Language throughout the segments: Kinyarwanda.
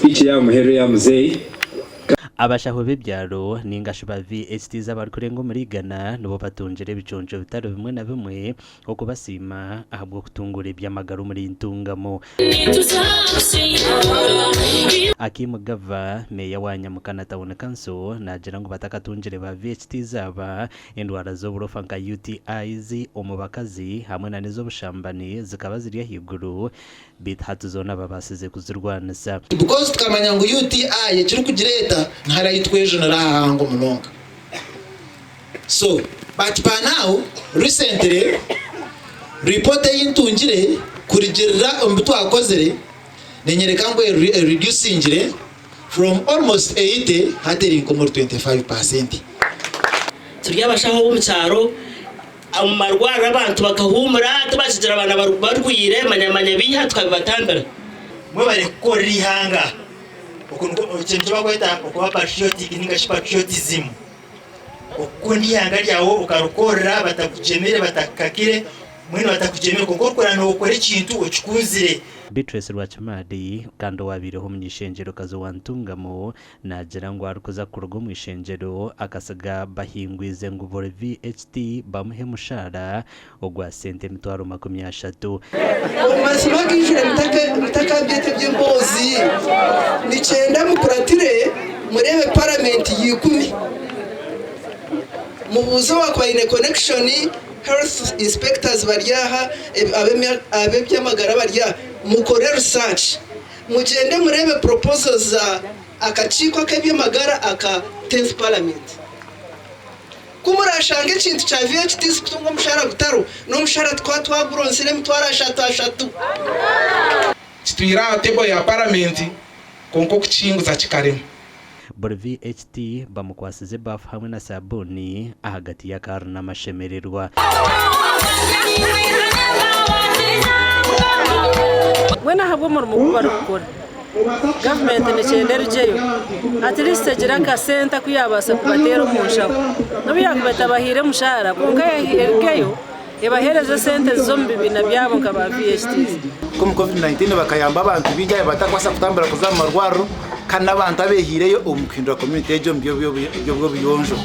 speech ya muhere ya muzei abashaho b'ibyaro n'ingasho ba VHT z'abari kurenga muri Ghana nibo batunjire biconjo bitaro bimwe na bimwe uko basima ahabwo kutungura iby'amagaro muri intungamo akimugava meya wa Nyamukana Town Council nagira ngo batakatunjire ba VHT zaba indwara z'uburofa nka UTIs umubakazi hamwe na nizo bushambani zikaba ziri higuru bithatuzona babasize kuzirwanisa because tukamanya ngo UTI yakiri kugireta ntarayitweje narahango munonga. So but by now recently report y'intungire kurigerera umbuto akozere nenyereka ngo reducing from almost 80 hatering ko 25%. Turya bashaho bo mucyaro amarwara abantu bakahumura tubashijira abana barwire manyamanya binya tukabibatambara mwe bari gukora ihanga ukuntu ikintu bagweta ukuba patriotic n'ingashi patriotism uko nihanga ryawo ukarukora batakujemere batakakire mwene batakujemere kuko korana ukore ikintu ukikuzire. Beatrice Rwachimadi kando wabireho mnyishengero kazo wantungamo nagira ngo arukoza kurugo mwishengero akasaga bahingwize ngo bore VHT bamuhe mushara ogwa sente mitwaro 30 umazima gishire mitaka byete by'imbozi nicenda mukuratire murebe parliament yikumi mubuzo wa ine connection health inspectors baryaha abe byamagara barya mukore research mugende murebe proposals za akaciko kebyamagara aka 10th parliament kumurashanga ikintu cha VHT kutunga mushara gutaro no mushara twaguronsire mutwara ashatu twira tebo ya parliament konko kuchingu za chikarema bore VHT bamukwasize bafu hamwe na sabuni ahagati ya karna amashemererwa wena habwo mu barukora government ne chendere jeyo at least gira ka center kuyabasa kubatera umushaho nabiyakubeta bahire mushara kunga yahigeyo ebahereza center zombi bina byabo nkaba VHT Comme COVID-19 bakayamba abantu bijya batakwasa kutambira kuzama rwaro kana abantu abehireyo umukindwa community ejo byo biyonjo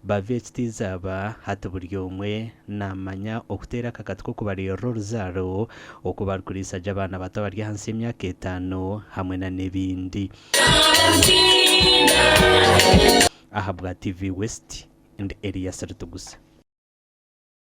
ba VHT zaba hata buryomwe namanya okutera kakatko kubari rorozaro okubarkurisa jabana batabarya hansi y'imyaka 5 hamwe na nebindi ahabwa TV West and area Saratugusa.